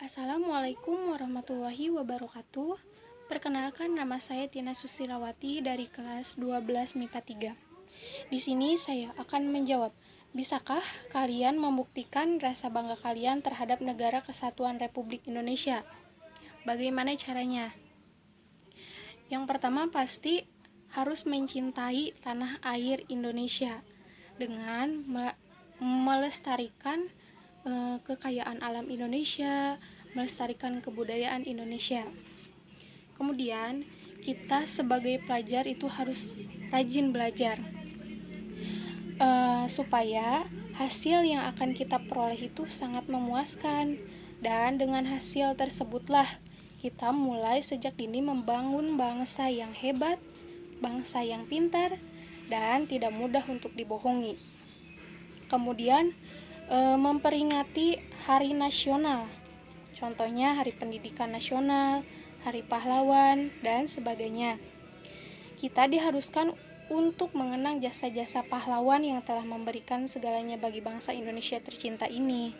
Assalamualaikum warahmatullahi wabarakatuh. Perkenalkan, nama saya Tina Susilawati dari kelas 12 MIPA 3. Di sini saya akan menjawab, bisakah kalian membuktikan rasa bangga kalian terhadap Negara Kesatuan Republik Indonesia? Bagaimana caranya? Yang pertama pasti harus mencintai tanah air Indonesia dengan melestarikan kekayaan alam Indonesia, melestarikan kebudayaan Indonesia. Kemudian, kita sebagai pelajar itu harus rajin belajar, supaya hasil yang akan kita peroleh itu sangat memuaskan. Dan dengan hasil tersebutlah kita mulai sejak dini membangun bangsa yang hebat, bangsa yang pintar, dan tidak mudah untuk dibohongi. Kemudian, memperingati hari nasional, contohnya Hari Pendidikan Nasional, Hari Pahlawan, dan sebagainya. Kita diharuskan untuk mengenang jasa-jasa pahlawan yang telah memberikan segalanya bagi bangsa Indonesia tercinta ini.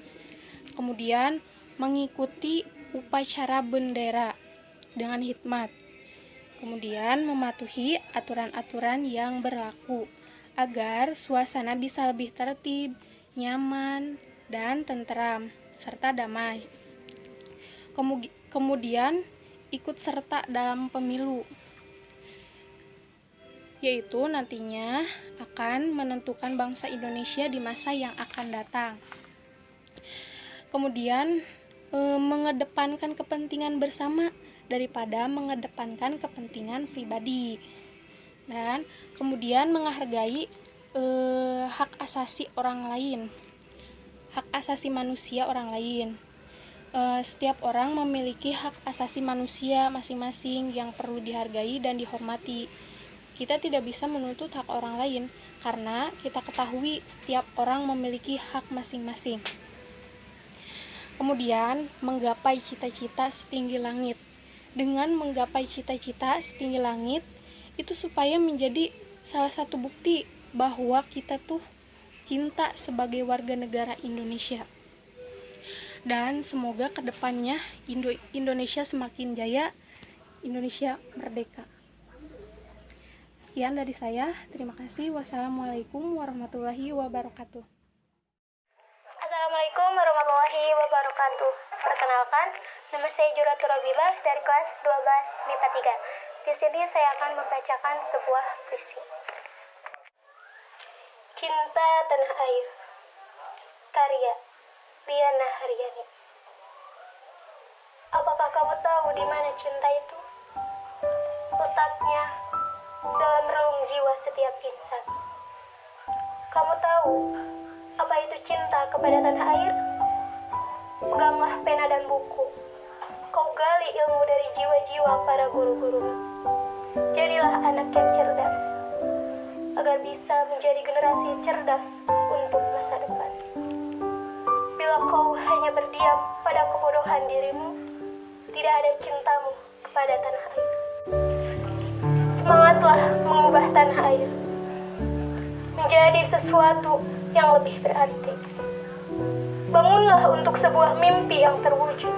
Kemudian, mengikuti upacara bendera dengan hikmat. Kemudian, mematuhi aturan-aturan yang berlaku agar suasana bisa lebih tertib, nyaman, dan tentram, serta damai. Kemudian ikut serta dalam pemilu, yaitu nantinya akan menentukan bangsa Indonesia di masa yang akan datang. Kemudian mengedepankan kepentingan bersama daripada mengedepankan kepentingan pribadi. Dan kemudian menghargai hak asasi orang lain, hak asasi manusia orang lain. Setiap orang memiliki hak asasi manusia masing-masing yang perlu dihargai dan dihormati. Kita tidak bisa menuntut hak orang lain karena kita ketahui setiap orang memiliki hak masing-masing. Kemudian menggapai cita-cita setinggi langit. Dengan menggapai cita-cita setinggi langit itu supaya menjadi salah satu bukti bahwa kita tuh cinta sebagai warga negara Indonesia. Dan semoga kedepannya Indonesia semakin jaya, Indonesia merdeka. Sekian dari saya, terima kasih. Wassalamualaikum warahmatullahi wabarakatuh. Assalamualaikum warahmatullahi wabarakatuh. Perkenalkan, nama saya Juratul Rabibah dari kelas 12 MIPA 3. Di sini saya akan membacakan sebuah puisi. Cinta Tanah Air, karya Diana Haryani. Apakah kamu tahu di mana cinta itu? Letaknya dalam relung jiwa setiap insan. Kamu tahu apa itu cinta kepada tanah air? Peganglah pena dan buku. Kau gali ilmu dari jiwa-jiwa para guru-guru. Jadilah anak yang cerdas, agar bisa menjadi generasi cerdas untuk masa depan. Bila kau hanya berdiam pada kebodohan dirimu, tidak ada cintamu kepada tanah air. Semangatlah mengubah tanah air menjadi sesuatu yang lebih berarti. Bangunlah untuk sebuah mimpi yang terwujud.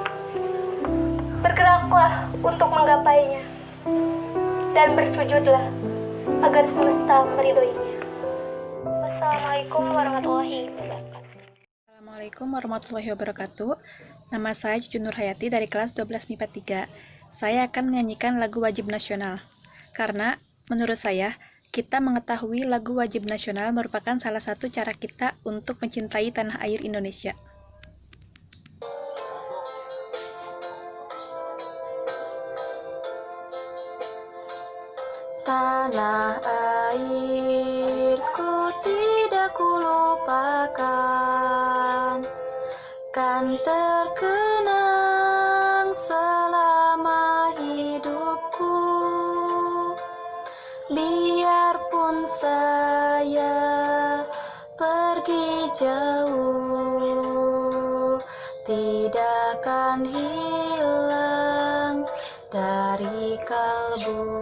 Bergeraklah untuk menggapainya, dan bersujudlah agar semesta meridhoinya. Wassalamualaikum warahmatullahi wabarakatuh. Assalamualaikum warahmatullahi wabarakatuh. Nama saya Cucu Nurhayati dari kelas 12 MIPA 3. Saya akan menyanyikan lagu wajib nasional. Karena menurut saya, kita mengetahui lagu wajib nasional merupakan salah satu cara kita untuk mencintai tanah air Indonesia. Tanah airku tidak kulupakan, kan terkenang selama hidupku. Biarpun saya pergi jauh, tidak akan hilang dari kalbu.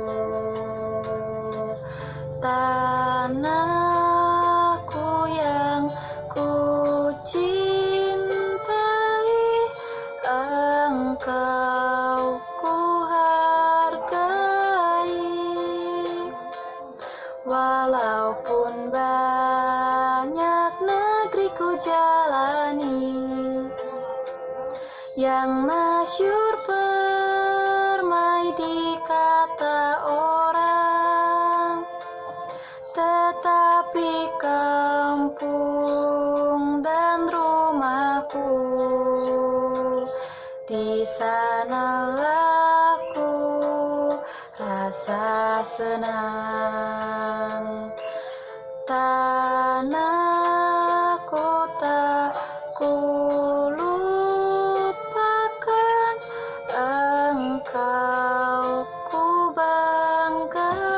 Tanahku yang ku cintai, Walaupun banyak negeri ku jalani, yang masyhur permai di kata orang, tetapi kampung dan rumahku, di sanalah ku rasa senang. Tanah kota ku lupakan, engkau ku banggakan.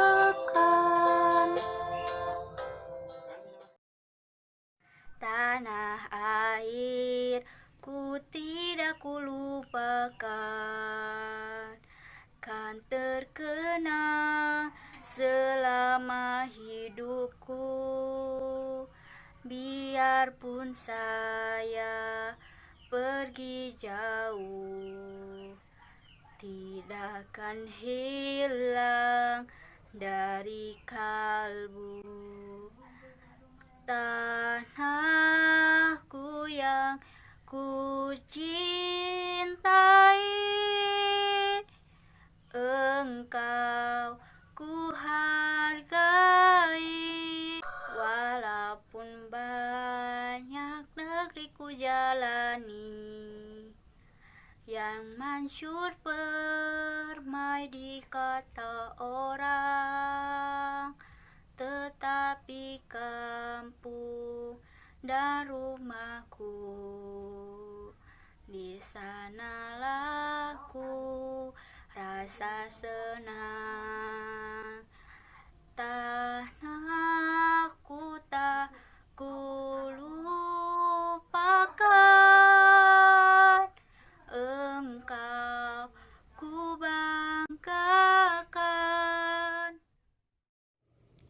Tanah air ku tidak ku lupakan, kan terkenang selama hidupku. Biarpun saya pergi jauh, tidak akan hilang dari kalbu. Tanahku yang ku cintai, engkau ku hargai. Walaupun banyak negeri ku jalani, yang masyhur permai di kata orang, tetapi kampung dan rumahku, di sanalah ku rasa senang. Tanahku tak ku lupakan, engkau ku banggakan.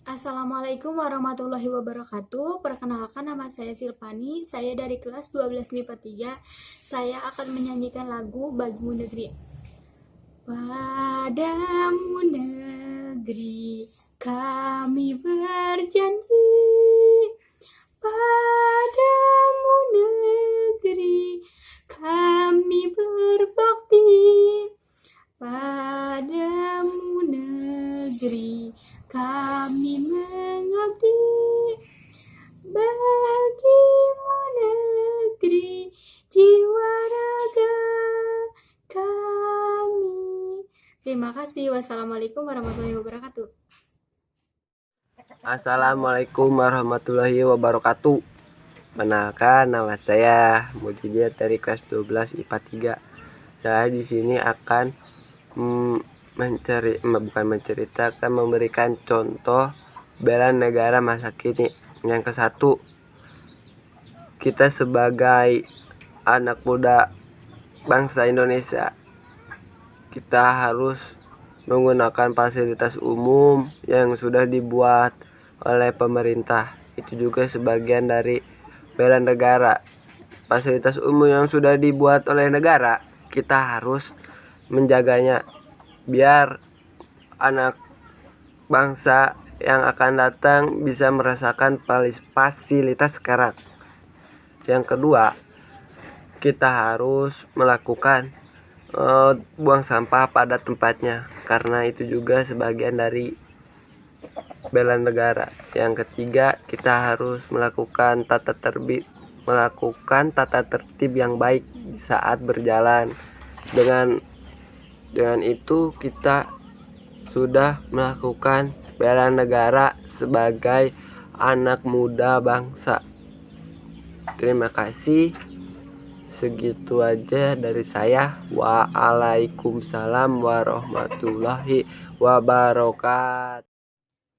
Assalamualaikum warahmatullahi wabarakatuh. Perkenalkan, nama saya Silvani. Saya dari kelas 12 MIPA 3. Saya akan menyanyikan lagu Bagimu Negeri. Padamu negeri kami berjanji, padamu negeri kami berbakti, padamu negeri kami mengabdi. Bagimu negeri jiwa raga kami. Terima kasih. Wassalamualaikum warahmatullahi wabarakatuh. Assalamualaikum warahmatullahi wabarakatuh. Perkenalkan, nama saya Mujidia dari kelas 12 IPA 3. Saya di sini akan memberikan contoh bela negara masa kini. Yang ke-1, kita sebagai anak muda bangsa Indonesia, kita harus menggunakan fasilitas umum yang sudah dibuat oleh pemerintah. Itu juga sebagian dari bela negara. Fasilitas umum yang sudah dibuat oleh negara, kita harus menjaganya biar anak bangsa yang akan datang bisa merasakan fasilitas sekarang. Yang kedua, kita harus melakukan buang sampah pada tempatnya, karena itu juga sebagian dari bela negara. Yang ketiga, kita harus melakukan tata tertib yang baik saat berjalan. Dengan itu kita sudah melakukan bela negara sebagai anak muda bangsa. Terima kasih. Segitu aja dari saya. Waalaikumsalam warahmatullahi wabarakatuh.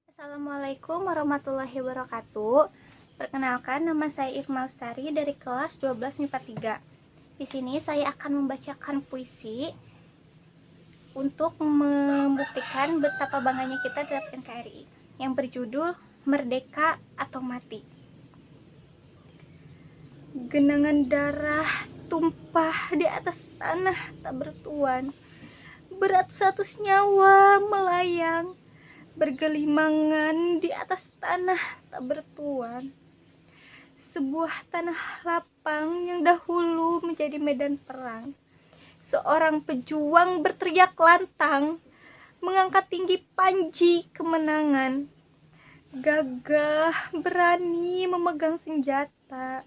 Assalamualaikum warahmatullahi wabarakatuh. Perkenalkan, nama saya Irma Lestari dari kelas 12 MIPA 3. Di sini saya akan membacakan puisi untuk membuktikan betapa bangganya kita terhadap NKRI yang berjudul Merdeka atau Mati. Genangan darah tumpah di atas tanah tak bertuan, beratus-ratus nyawa melayang bergelimangan di atas tanah tak bertuan. Sebuah tanah lapang yang dahulu menjadi medan perang. Seorang pejuang berteriak lantang, mengangkat tinggi panji kemenangan. Gagah berani memegang senjata,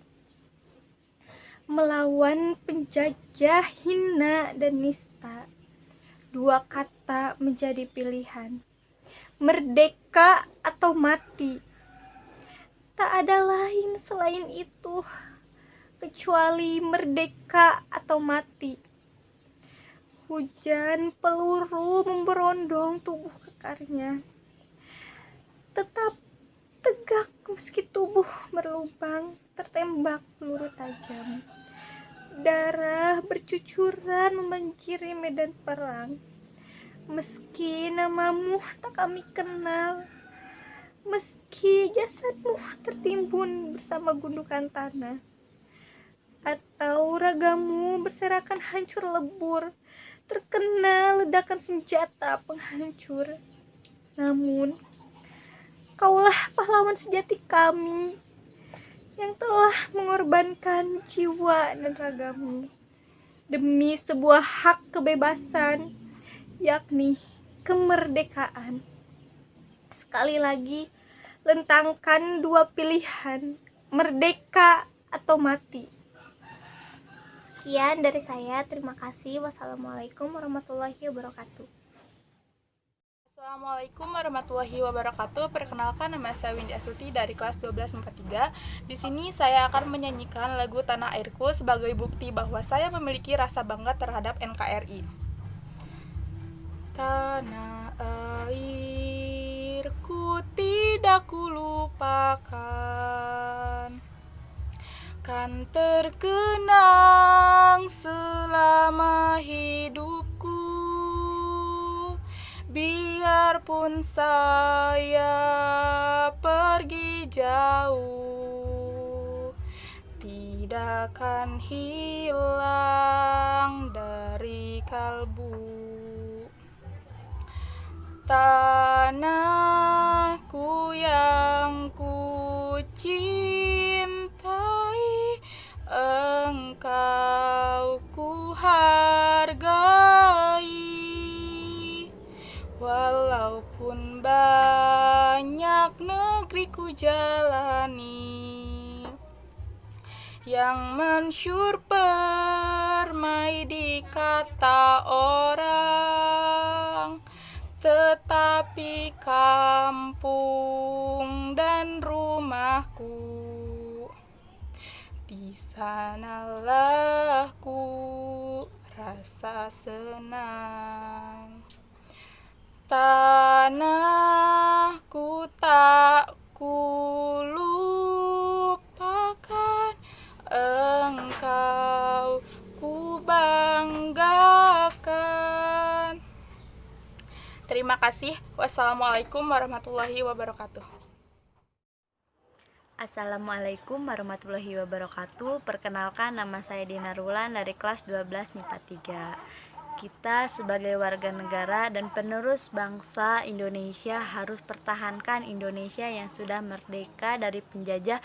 melawan penjajah hina dan nista. Dua kata menjadi pilihan, merdeka atau mati. Tak ada lain selain itu, kecuali merdeka atau mati. Hujan peluru memberondong tubuh kekarnya, tetap tegak meski tubuh berlubang tertembak peluru tajam. Darah bercucuran membanjiri medan perang. Meski namamu tak kami kenal, meski jasadmu tertimbun bersama gundukan tanah, atau ragamu berserakan hancur lebur, terkena ledakan senjata penghancur. Namun, kaulah pahlawan sejati kami, yang telah mengorbankan jiwa dan ragamu demi sebuah hak kebebasan, yakni kemerdekaan. Sekali lagi, lentangkan dua pilihan, merdeka atau mati. Sekian dari saya, terima kasih. Wassalamualaikum warahmatullahi wabarakatuh. Assalamualaikum warahmatullahi wabarakatuh. Perkenalkan, nama saya Windy Astuti dari kelas 12 MIPA 3. Di sini saya akan menyanyikan lagu Tanah Airku sebagai bukti bahwa saya memiliki rasa bangga terhadap NKRI. Tanah airku tidak kulupakan, kan terkenang selama hidupku. Biarpun saya pergi jauh, tidak akan hilang dari kalbu. Tanahku yang ku cintai, engkau ku hargai. Walaupun banyak negeri ku jalani, yang mensyur permai di kata orang, tetapi kampung dan rumahku, di sanalah ku rasa senang. Tanahku tak kulupakan, engkau ku banggakan. Terima kasih. Wassalamualaikum warahmatullahi wabarakatuh. Assalamualaikum warahmatullahi wabarakatuh. Perkenalkan, nama saya Dina Rulan dari kelas 12 MIPA 3. Kita sebagai warga negara dan penerus bangsa Indonesia harus pertahankan Indonesia yang sudah merdeka dari penjajah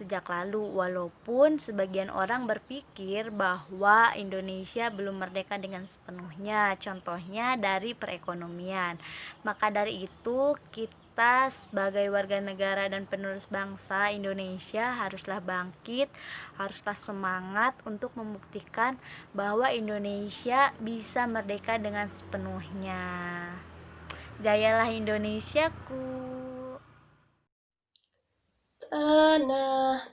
sejak lalu. Walaupun sebagian orang berpikir bahwa Indonesia belum merdeka dengan sepenuhnya, contohnya dari perekonomian. Maka dari itu, kita sebagai warga negara dan penerus bangsa Indonesia haruslah bangkit, haruslah semangat untuk membuktikan bahwa Indonesia bisa merdeka dengan sepenuhnya. Jayalah Indonesiaku. Tanah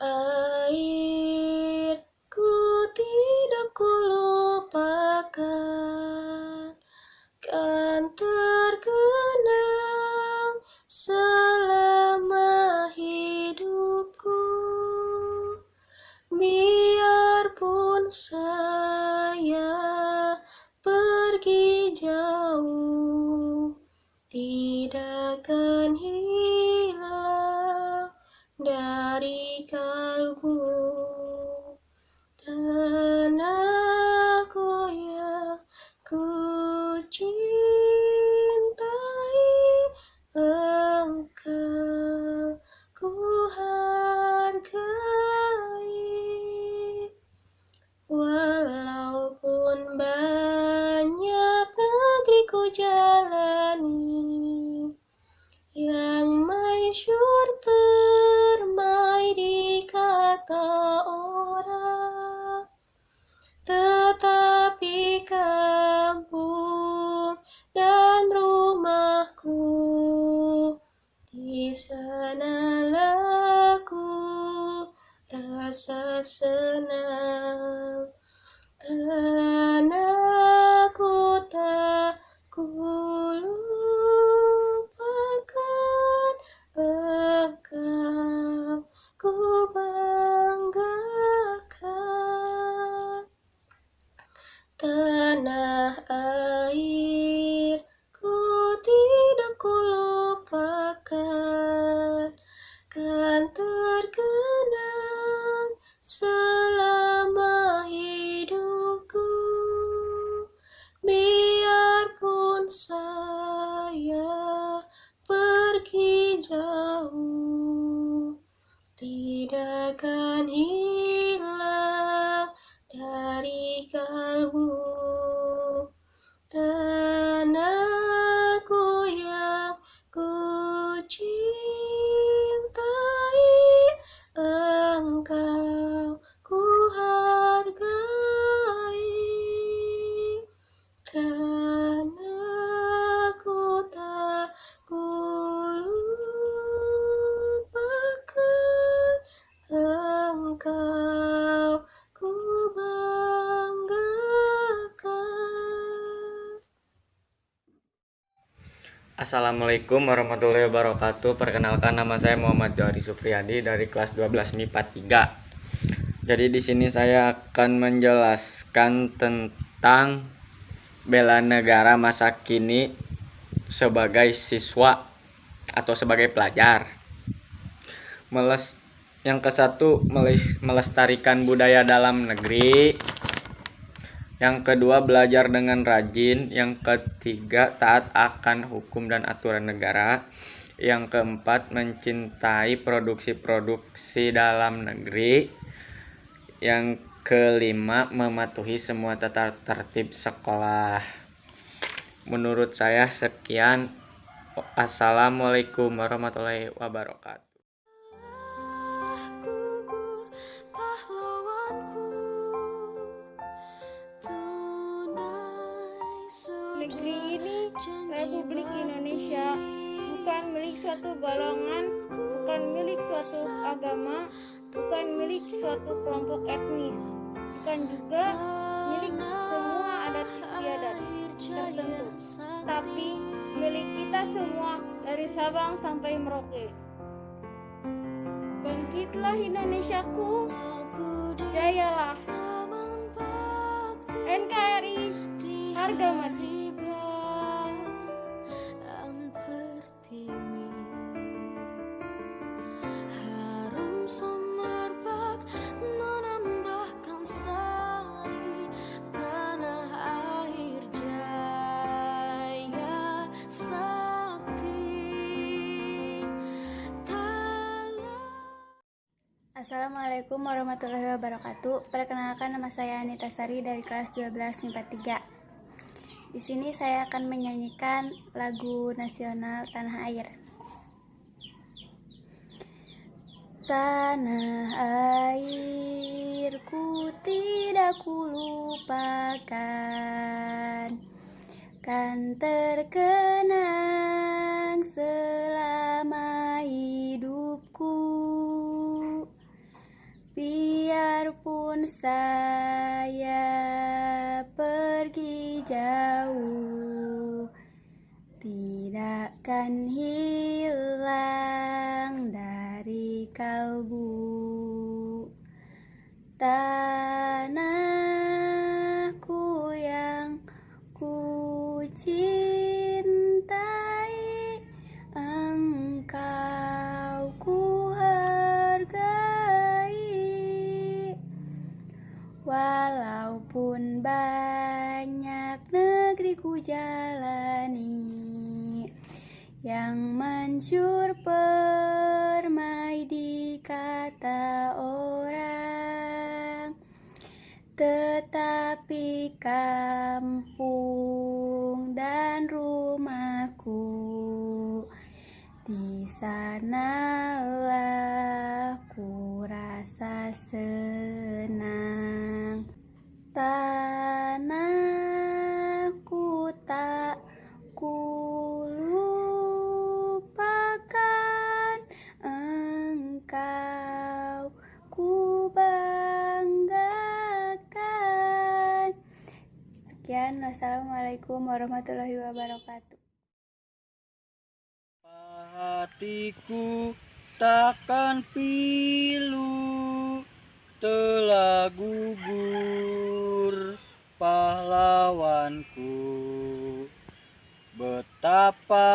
airku tidak kulupakan, kan terkenang selama hidupku. Biarpun saya pergi jauh, tidak akan hilang dari kalbu. Tanahku yang ku cintai, rasa senang. Tanahku tak kulupakan engkau, ku banggakan. Tanah air ku tidak kulupakan, kan terkenang selama hidupku. Biarpun saya pergi jauh, tidak akan hilang dari kalbu. Tanahku yang ku cintai, engkau ku hargai. Tanahku tak kulupakan engkau, ku banggakan. Assalamualaikum warahmatullahi wabarakatuh. Perkenalkan, nama saya Muhammad Johari Supriyadi dari kelas 12 MIPA 3. Jadi di sini saya akan menjelaskan tentang bela negara masa kini sebagai siswa atau sebagai pelajar. Yang ke-1, melestarikan budaya dalam negeri. Yang kedua, belajar dengan rajin. Yang ketiga, taat akan hukum dan aturan negara. Yang keempat, mencintai produksi-produksi dalam negeri. Yang kelima, mematuhi semua tata tertib sekolah. Menurut saya sekian. Assalamualaikum warahmatullahi wabarakatuh. Negeri ini Republik Indonesia, bukan milik suatu golongan, bukan milik suatu agama, bukan milik suatu kelompok etnis, bukan juga milik semua adat istiadat tertentu, tapi milik kita semua dari Sabang sampai Merauke. Bangkitlah Indonesiaku, jayalah. NKRI harga mati. Assalamualaikum warahmatullahi wabarakatuh. Perkenalkan, nama saya Anita Sari dari kelas 12 MIPA 3. Di sini saya akan menyanyikan lagu nasional Tanah Air. Tanah airku tidak kulupakan, kan terkenang selama hidupku. Biarpun saya pergi jauh, tidak akan hilang dari kalbu. Tanahku yang ku cintai, engkau ku hargai. Walaupun banyak negeri ku jalani, yang mancur permai di kata orang, tetapi kampung dan rumahku, di sanalah ku rasa senang. Tanahku tak kulupakan, engkau ku Sekian, wassalamualaikum warahmatullahi wabarakatuh. Hatiku takkan pilu, telah gugur pahlawanku. Betapa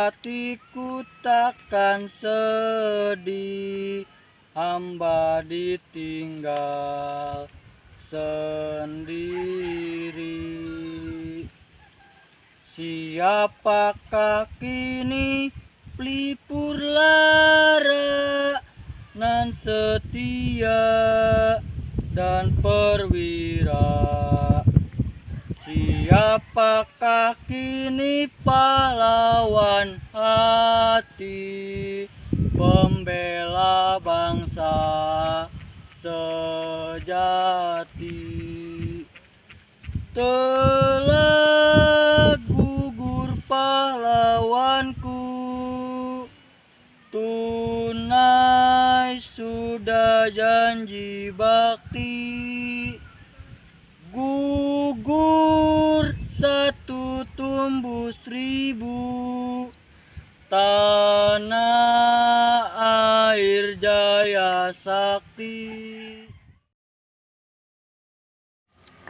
hatiku takkan sedih, hamba ditinggal sendiri. Siapakah kini pelipur lara nan setia dan perwira? Siapakah kini pahlawan hati, pembela bangsa sejati? Telah gugur pahlawanku, tunai sudah janji bakti. Gugur satu tumbuh seribu, tanah air jaya sakti.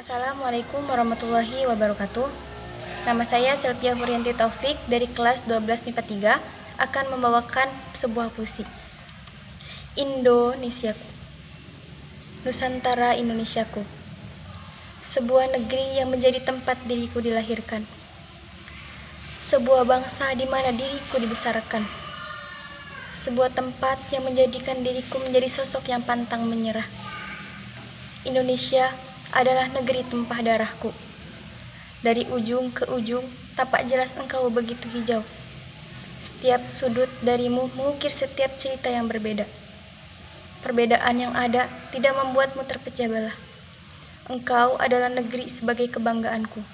Assalamualaikum warahmatullahi wabarakatuh. Nama saya Sylvia Hurianti Taufik dari kelas 12 MIPA 3 akan membawakan sebuah puisi. Indonesiaku, Nusantara Indonesiaku, sebuah negeri yang menjadi tempat diriku dilahirkan, sebuah bangsa di mana diriku dibesarkan, sebuah tempat yang menjadikan diriku menjadi sosok yang pantang menyerah. Indonesia adalah negeri tumpah darahku. Dari ujung ke ujung, tapak jelas engkau begitu hijau. Setiap sudut darimu mengukir setiap cerita yang berbeda. Perbedaan yang ada tidak membuatmu terpecah belah. Engkau adalah negeri sebagai kebanggaanku.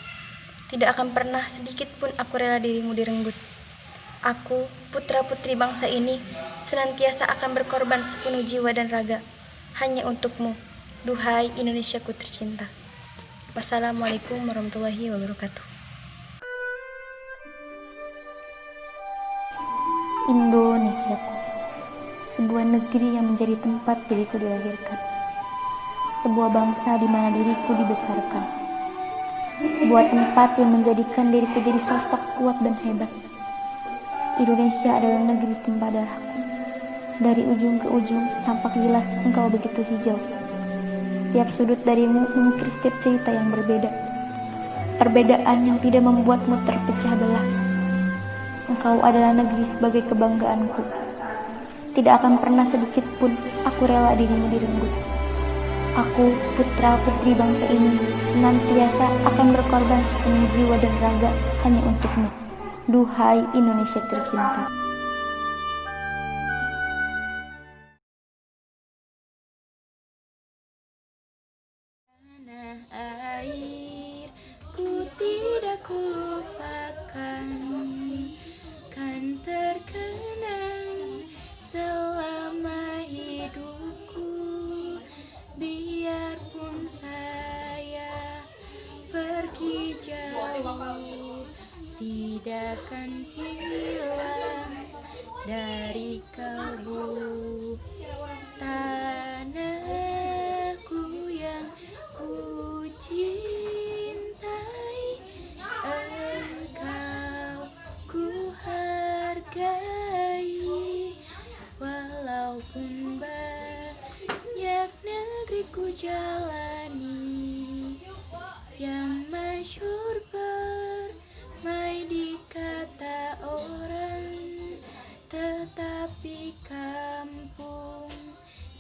Tidak akan pernah sedikit pun aku rela dirimu direnggut. Aku, putra-putri bangsa ini, senantiasa akan berkorban sepenuh jiwa dan raga, hanya untukmu. Duhai Indonesiaku tercinta. Wassalamualaikum warahmatullahi wabarakatuh. Indonesiaku, sebuah negeri yang menjadi tempat diriku dilahirkan, sebuah bangsa di mana diriku dibesarkan, sebuah tempat yang menjadikan diriku jadi sosok kuat dan hebat. Indonesia adalah negeri tumpah darahku. Dari ujung ke ujung, tampak jelas engkau begitu hijau. Setiap sudut darimu mengukir setiap cerita yang berbeda. Perbedaan yang tidak membuatmu terpecah belah. Engkau adalah negeri sebagai kebanggaanku. Tidak akan pernah sedikit pun aku rela dirimu direnggut. Aku, putra-putri bangsa ini, senantiasa akan berkorban sepenuh jiwa dan raga hanya untukmu. Duhai Indonesia tercinta. Ku tidak kulupakan, kan terkenang selama hidupku. Biarpun saya pergi jauh, tidak akan hilang dari kalbu. Tanahku yang ku cintai, engkau ku hargai. Walaupun banyak negeri ku jalani, yang masyhur permai di kata orang, tetapi kampung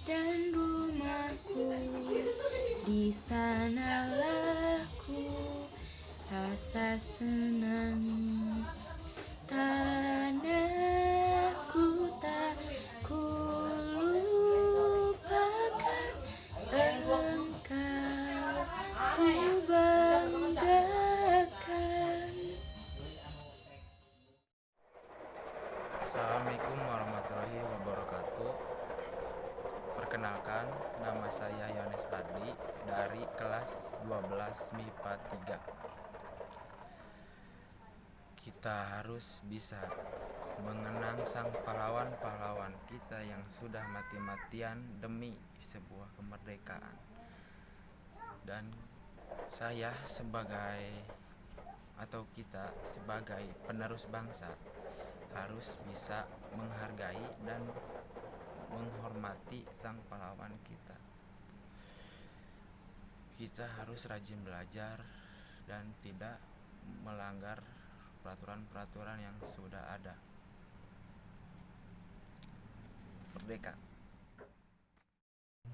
dan rumahku, di sanalah ku rasa senang. Tanahku tak ku lupakan, engkau ku banggakan. Assalamualaikum warahmatullahi wabarakatuh. Perkenalkan, nama saya Yones Fadli dari kelas 12 MIPA 3. kita harus bisa mengenang sang pahlawan-pahlawan kita yang sudah mati-matian demi sebuah kemerdekaan. Dan saya kita sebagai penerus bangsa harus bisa menghargai dan menghormati sang pahlawan kita. Kita harus rajin belajar dan tidak melanggar peraturan-peraturan yang sudah ada. Merdeka.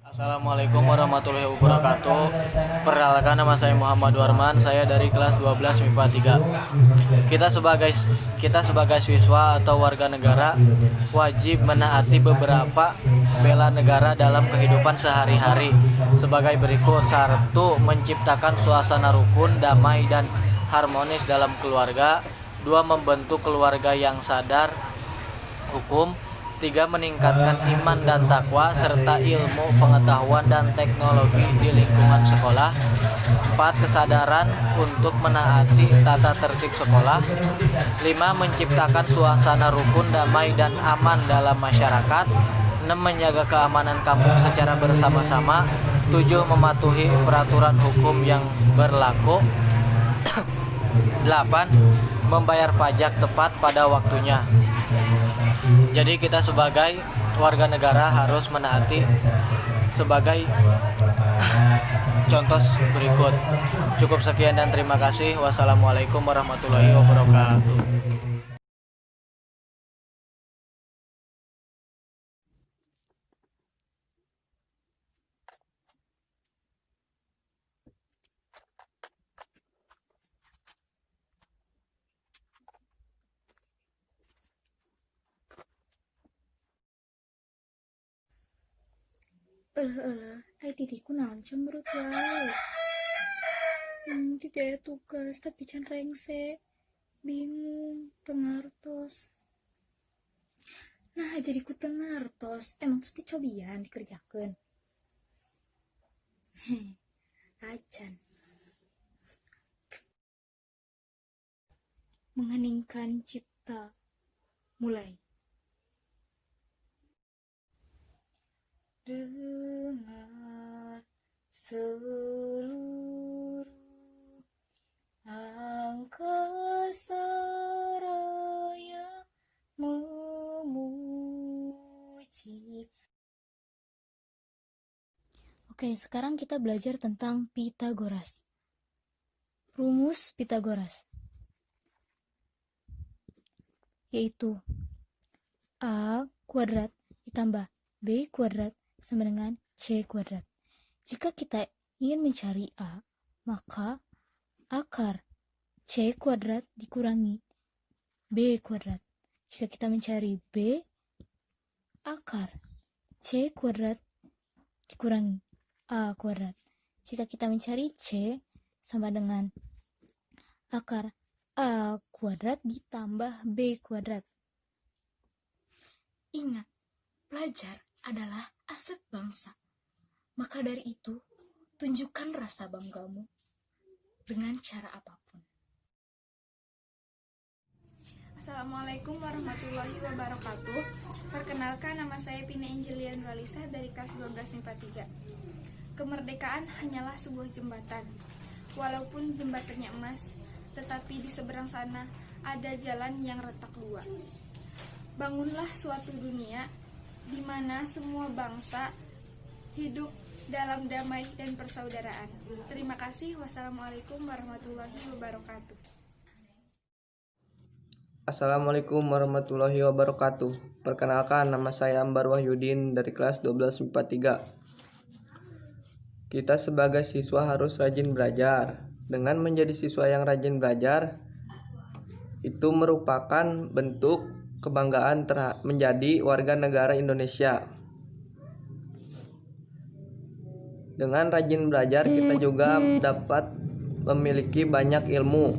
Assalamualaikum warahmatullahi wabarakatuh. Perkenalkan, nama saya Muhammad Warman, saya dari kelas 12 MIPA 3. Kita sebagai siswa atau warga negara wajib menaati beberapa bela negara dalam kehidupan sehari-hari sebagai berikut. 1. Menciptakan suasana rukun, damai dan harmonis dalam keluarga. 2. Membentuk keluarga yang sadar hukum. 3. Meningkatkan iman dan takwa serta ilmu, pengetahuan dan teknologi di lingkungan sekolah. 4. Kesadaran untuk menaati tata tertib sekolah. 5. Menciptakan suasana rukun, damai dan aman dalam masyarakat. 6. Menjaga keamanan kampung secara bersama-sama. 7. Mematuhi peraturan hukum yang berlaku. 8. Membayar pajak tepat pada waktunya. Jadi kita sebagai warga negara harus menaati sebagai contoh berikut. Cukup sekian dan terima kasih. Wassalamualaikum warahmatullahi wabarakatuh. Ai titiku naon cemberut wae. Titi aya tugas tapi can rengse. Bingung, tengartos. Nah, jadi ku tengartos. Emang terus dicobian dikerjakeun. Acan. Mengheningkan cipta. Mulai. Dengar seluruh angkasa raya memuji. Oke, sekarang kita belajar tentang Pitagoras. Rumus Pitagoras yaitu A kuadrat ditambah B kuadrat sama dengan C kuadrat. Jika kita ingin mencari A, maka akar C kuadrat dikurangi B kuadrat. Jika kita mencari B, akar C kuadrat dikurangi A kuadrat. Jika kita mencari C, sama dengan akar A kuadrat ditambah B kuadrat. Ingat, pelajar adalah aset bangsa. Maka dari itu, tunjukkan rasa banggamu dengan cara apapun. Assalamualaikum warahmatullahi wabarakatuh. Perkenalkan, nama saya Pina Angelia Nuralisa dari kelas 12 MIPA 3. Kemerdekaan hanyalah sebuah jembatan. Walaupun jembatannya emas, tetapi di seberang sana ada jalan yang retak dua. Bangunlah suatu dunia di mana semua bangsa hidup dalam damai dan persaudaraan. Terima kasih. Wassalamualaikum warahmatullahi wabarakatuh. Assalamualaikum warahmatullahi wabarakatuh. Perkenalkan, nama saya Ambar Wahyudin dari kelas 12 MIPA 3. Kita sebagai siswa harus rajin belajar. Dengan menjadi siswa yang rajin belajar, itu merupakan bentuk kebanggaan menjadi warga negara Indonesia. Dengan rajin belajar, kita juga dapat memiliki banyak ilmu.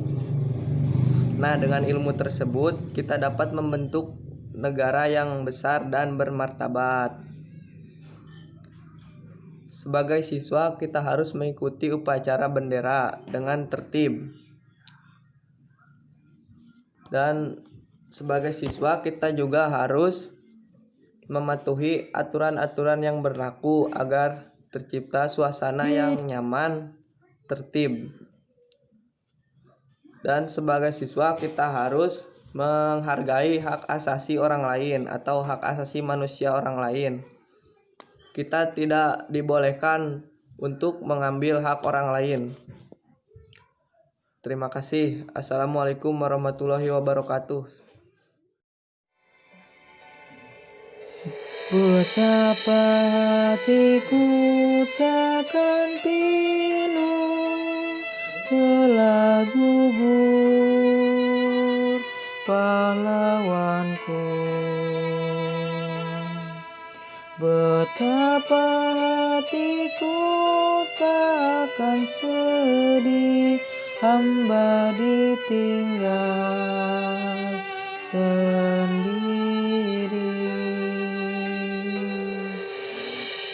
Nah, dengan ilmu tersebut, kita dapat membentuk negara yang besar dan bermartabat. Sebagai siswa, kita harus mengikuti upacara bendera dengan tertib. Dan sebagai siswa kita juga harus mematuhi aturan-aturan yang berlaku agar tercipta suasana yang nyaman, tertib. Dan sebagai siswa kita harus menghargai hak asasi orang lain atau hak asasi manusia orang lain. Kita tidak dibolehkan untuk mengambil hak orang lain. Terima kasih. Assalamualaikum warahmatullahi wabarakatuh. Betapa hatiku takkan pilu telah gugur pahlawanku. Betapa hatiku takkan sedih hamba ditinggal sendiri.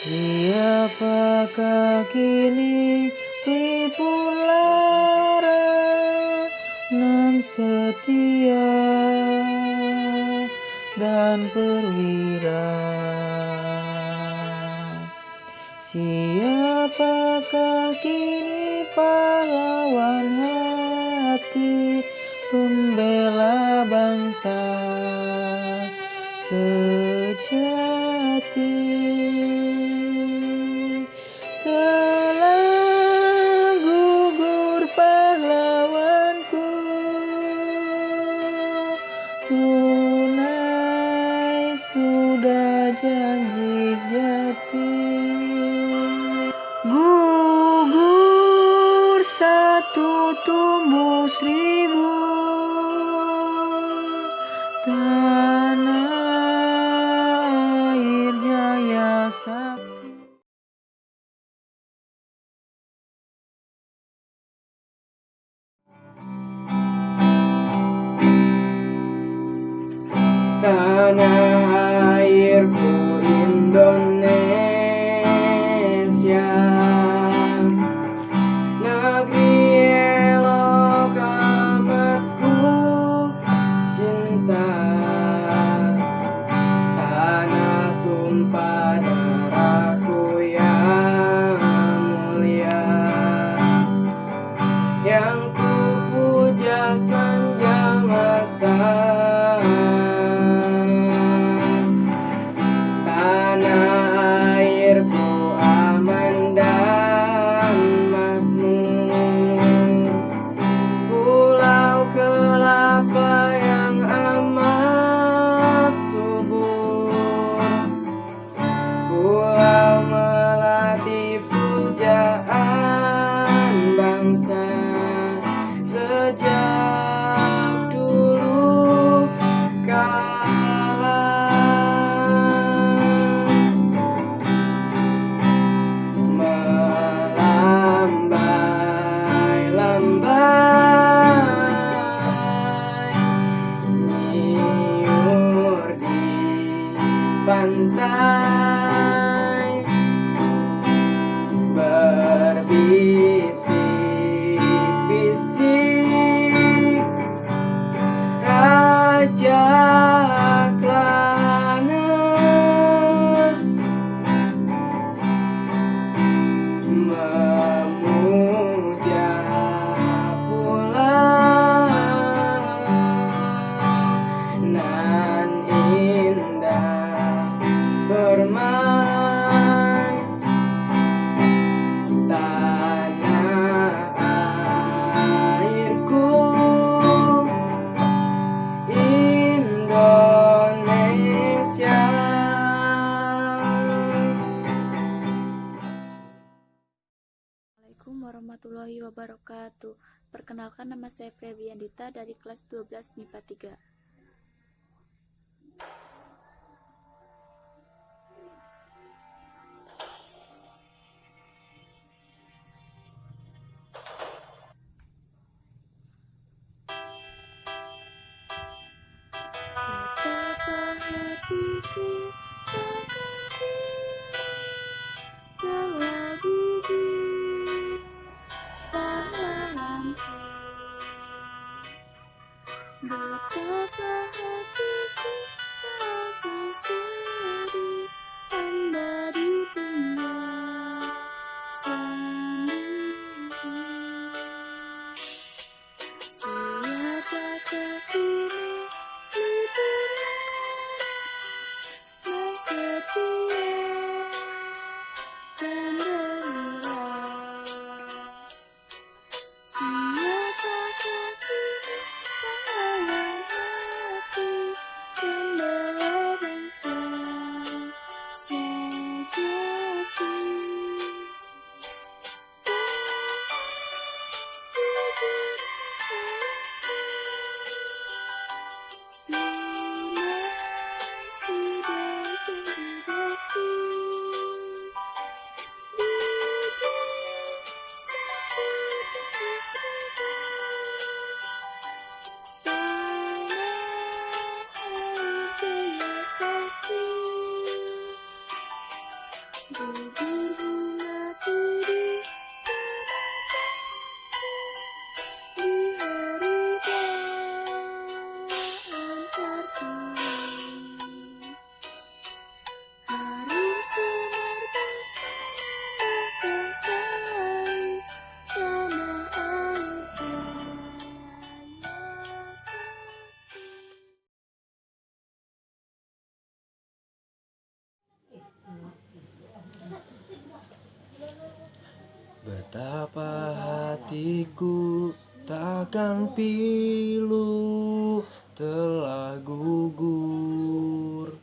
Siapakah kini pelipur lara nan setia dan perwira? Siapakah kini pahlawan hati pembela bangsa sejati? Telah gugur pahlawanku, tunai sudah janji sejati. Gugur satu tumbuh seribu, tanah air jaya sakti. Tanah airku Indonesia, negeri elok amat ku cinta. Tanah tumpah darahku yang mulia, yang ku puja sepanjang masa. Pantai berbisik-bisik, Raja Klana memuja pula nan indah bermain. Tanah airku Indonesia. Assalamualaikum warahmatullahi wabarakatuh. Perkenalkan, nama saya Febriandita dari kelas 12 MIPA 3. Betapa hatiku takkan pilu telah gugur pahlawanku. Betapa hatiku takkan pilu telah gugur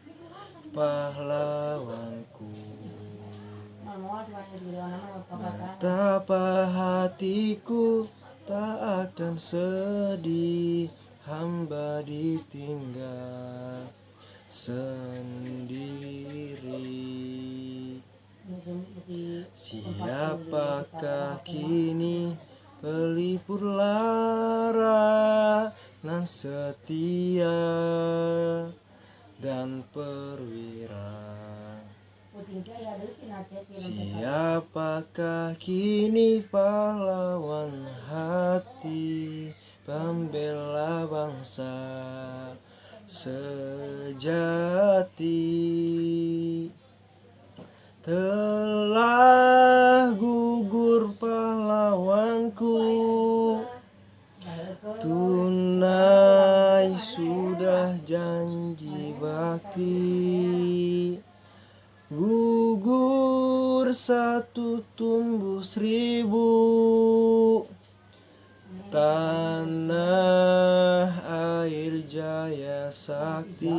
pahlawanku. Betapa hatiku tak akan sedih hamba ditinggal sendiri. Siapakah kini pelipur lara nan setia dan perwira? Siapakah kini pahlawan hati pembela bangsa sejati? Telah gugur pahlawanku, tunai sudah janji bakti. Gugur satu tumbuh seribu, tanah air jaya sakti.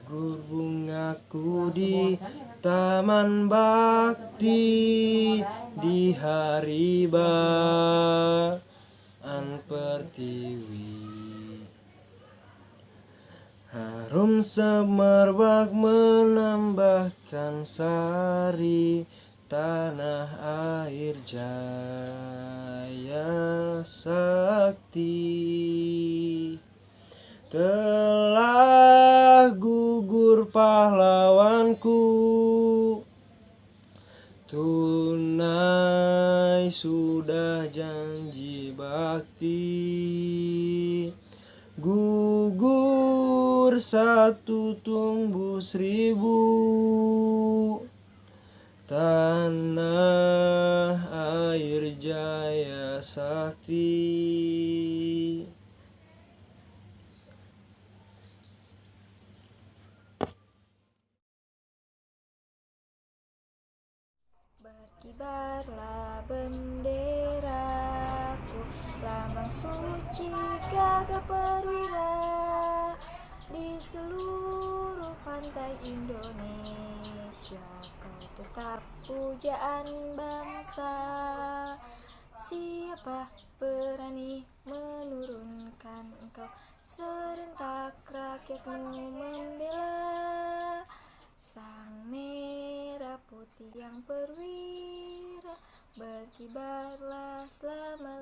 Gugur bungaku di taman bakti di hari baan pertiwi. Harum semerbak menambahkan sari tanah air jaya sakti. Telah gugur pahlawanku, tunai sudah janji bakti. Gugur satu tumbuh seribu, tanah air jaya sakti. Berkibarlah benderaku, lambang suci gagah perwira. Di seluruh pantai Indonesia, kau tetap pujaan bangsa. Siapa berani menurunkan engkau? Serentak rakyatmu membela. Sang merah putih yang perwira, berkibarlah selama